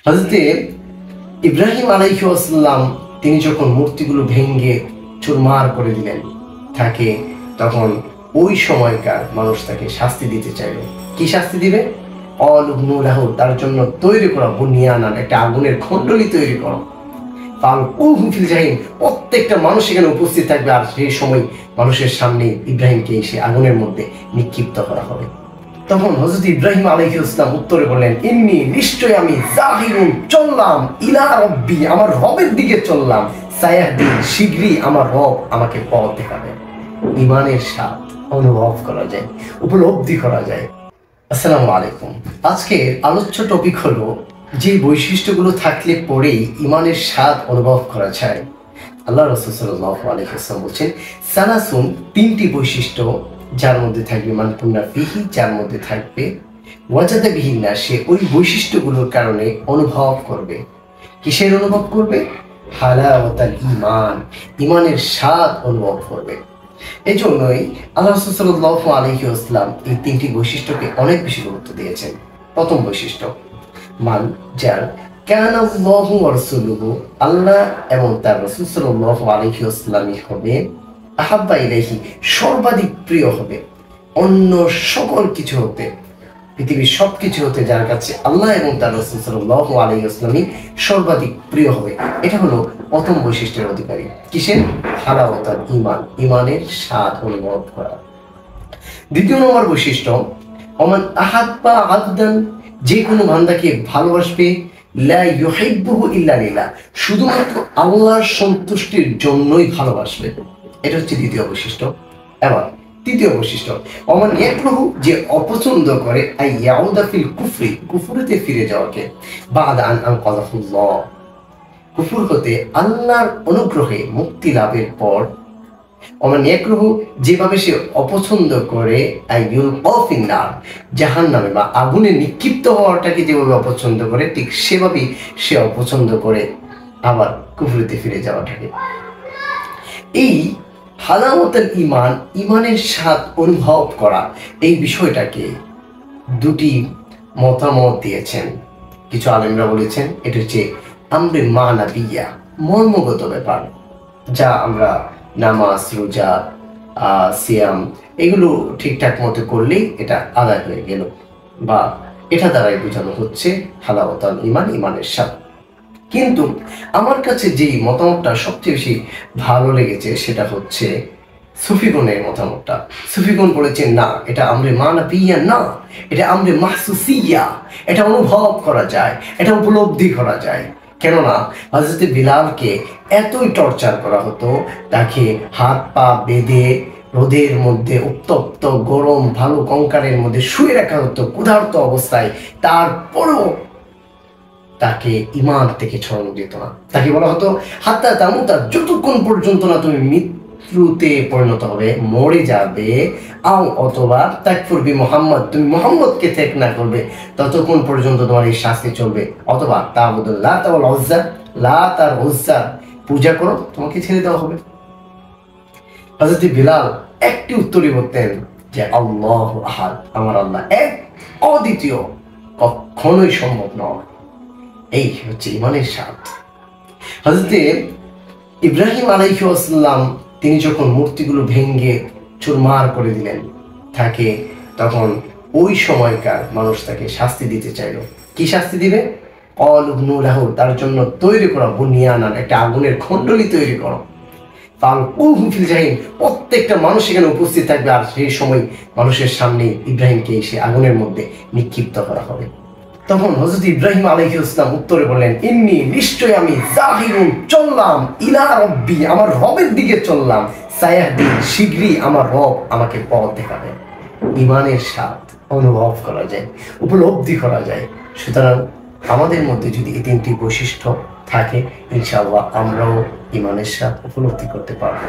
হযরতে ইব্রাহিম আলাইহিস সালাম তিনি যখন মূর্তিগুলো ভেঙে চুরমার করে দিলেন তাকে, তখন ওই সময়কার মানুষ তাকে শাস্তি দিতে চাইল। কি শাস্তি দিবে? অলুবনু লাহু, তার জন্য তৈরি করা বুনিয়ানান, একটা আগুনের খণ্ডলি তৈরি করো। ফালকুহু ফিল জাহিম, প্রত্যেকটা মানুষ সেখানে উপস্থিত থাকবে, আর সেই সময় মানুষের সামনে ইব্রাহিমকে এসে আগুনের মধ্যে নিক্ষিপ্ত করা হবে। তখন হযরত ইব্রাহিম আলাইহিস সালাম উত্তরে বললেন, ইন্নী, নিশ্চয় আমি, জাহিরুন, চললাম, ইলা রব্বি, আমার রবের দিকে চললাম, সায়াহদিন, শীঘ্রই আমার রব আমাকে পথ দেখাবে। ঈমানের স্বাদ অনুভব করা যায়, উপলব্ধি করা যায়। আসসালামু আলাইকুম। আজকের আলোচ্য টপিক হলো যে বৈশিষ্ট্যগুলো থাকলে পরেই ঈমানের স্বাদ অনুভব করা যায়। আল্লাহ রাসূল সাল্লাল্লাহু আলাইহি ওয়াসাল্লাম বলেছেন, সালাসুন, তিনটি বৈশিষ্ট্য, যার মধ্যে থাকবে মান কুন্না ফিহি, যার মধ্যে থাকবে ওয়াজাদা বিহিন্না, সে ওই বৈশিষ্ট্যগুলোর কারণে অনুভব করবে। কিসের অনুভব করবে? হালাওয়াতাল ঈমান, ঈমানের স্বাদ অনুভব করবে। এই জন্যই আল্লাহ রাসূল সাল্লাল্লাহু আলাইহি ওয়াসাল্লাম এই তিনটি বৈশিষ্ট্যকে অনেক বেশি গুরুত্ব দিয়েছেন। প্রথম বৈশিষ্ট্য, মান, যার কানা আল্লাহু ওয়া রাসূলুহু, আল্লাহ এবং তার রাসূল সাল্লাল্লাহু আলাইহি ওয়াসাল্লামই হবে আহাব্বা ইলাইহি, সর্বাধিক প্রিয় হবে অন্য সকল কিছু হতে, পৃথিবীর সবকিছু হতে যার কাছে আল্লাহ এবং তার রাসূল সাল্লাল্লাহু আলাইহি ওয়াসাল্লামই সর্বাধিক প্রিয় হবে। এটা হলো প্রথম বৈশিষ্ট্যের অধিকারী। কিসের? হালাওয়াতাল ঈমান, ঈমানের স্বাদ অনুভব করা। দ্বিতীয় নম্বর বৈশিষ্ট্য, ওমান আহাব্বা আবদান, যে কোনো বান্দাকে ভালোবাসবে, লা ইউহিব্বুহু ইল্লা লিল্লাহ, শুধুমাত্র আল্লাহর সন্তুষ্টির জন্যই ভালোবাসবে। এটা হচ্ছে দ্বিতীয় বৈশিষ্ট্য। এবার তৃতীয় বৈশিষ্ট্য, ওমান ইয়াকরাহু, যে অপছন্দ করে, আই ইয়াউদা ফিল কুফরি, কুফরিতে ফিরে যাওয়াকে, বাদা আন আনকাযাহুল্লাহ, কুফর হতে আল্লাহর অনুগ্রহে মুক্তি লাভের পর। ওমান ইয়াকরাহু, যেভাবে সে অপছন্দ করে, আই ইউলকা ফিন নার, জাহান্নামে বা আগুনে নিক্ষিপ্ত হওয়াটাকে যেভাবে অপছন্দ করে, ঠিক সেভাবেই সে অপছন্দ করে আবার কুফরিতে ফিরে যাওয়াটাকে। এই হালাওয়াতুল ঈমান, ঈমানের স্বাদ অনুভব করা, এই বিষয়টাকে দুটি মতামত দিয়েছেন। কিছু আলেমরা বলেছেন এটা হচ্ছে আমরে মানাবিয়া, মর্মগত ব্যাপার, যা আমরা নামাজ, রোজা, সিয়াম এগুলো ঠিকঠাক মতো করলেই এটা আদায় হয়ে গেল, বা এটা দ্বারাই বোঝানো হচ্ছে হালাওয়াতুল ঈমান, ঈমানের স্বাদ। কিন্তু আমার কাছে যেই মতামতটা সবচেয়ে বেশি ভালো লেগেছে সেটা হচ্ছে সুফিগণের মতামতটা। সুফিগণ বলেছেন না, এটা আমরে মানাবিয়া না, এটা আমরে মাহসুসিয়া, এটা অনুভব করা যায়, এটা উপলব্ধি করা যায়। কেননা হযরত বিলালকে এতই টর্চার করা হতো, তাকে হাত পা বেঁধে রোদের মধ্যে উত্তপ্ত গরম ভালো কঙ্কারের মধ্যে শুয়ে রাখা হতো ক্ষুধার্ত অবস্থায়, তারপরও তাকে ঈমান থেকে ছড়ানো যেত না। তাকে বলা হতো হাত্তা তামুতা, যতক্ষণ পর্যন্ত না তুমি মৃত্যুতে পরিণত হবে, মরে যাবে, আও অথবা তাকফুর বি মুহাম্মদ, তুমি মুহাম্মদকে ত্যাগ না করবে, ততক্ষণ পর্যন্ত তোমার এই শাস্তি চলবে, অথবা তা'বুদুল লাত ওয়াল উজ্জা, লাত আর উজ্জা পূজা করো, তোমাকে ছেড়ে দেওয়া হবে। হযরত বিলাল একটি উত্তরই বলতেন যে আল্লাহু আহাদ, আমার আল্লাহ এক, অদ্বিতীয়, কখনোই সম্ভব নয়। এই হচ্ছে ঈমানের স্বাদ। হযরত ইব্রাহিম আলাইহিস সালাম তিনি যখন মূর্তিগুলো ভেঙে চুরমার করে দিলেন তাকে, তখন ওই সময়কার মানুষ তাকে শাস্তি দিতে চাইল। কি শাস্তি দিবে? অলুবনু লাহু, তার জন্য তৈরি করা বুনিয়ানান, একটা আগুনের খণ্ডলি তৈরি করো। ফালকুহু ফিল জাহিম, প্রত্যেকটা মানুষ সেখানে উপস্থিত থাকবে, আর সেই সময় মানুষের সামনে ইব্রাহিমকে এসে আগুনের মধ্যে নিক্ষিপ্ত করা হবে। তখন হযরত ইব্রাহিম আলাইহিস সালাম উত্তরে বললেন, ইন্নী, নিশ্চয় আমি, জাহিরুন, চললাম, ইলা রব্বি, আমার রবের দিকে চললাম, সায়াহদিন, শীঘ্রই আমার রব আমাকে পথ দেখাবে। ঈমানের স্বাদ অনুভব করা যায়, উপলব্ধি করা যায়। সুতরাং আমাদের মধ্যে যদি এই তিনটি বৈশিষ্ট্য থাকে, ইনশাআল্লাহ আমরাও ঈমানের স্বাদ উপলব্ধি করতে পারবো।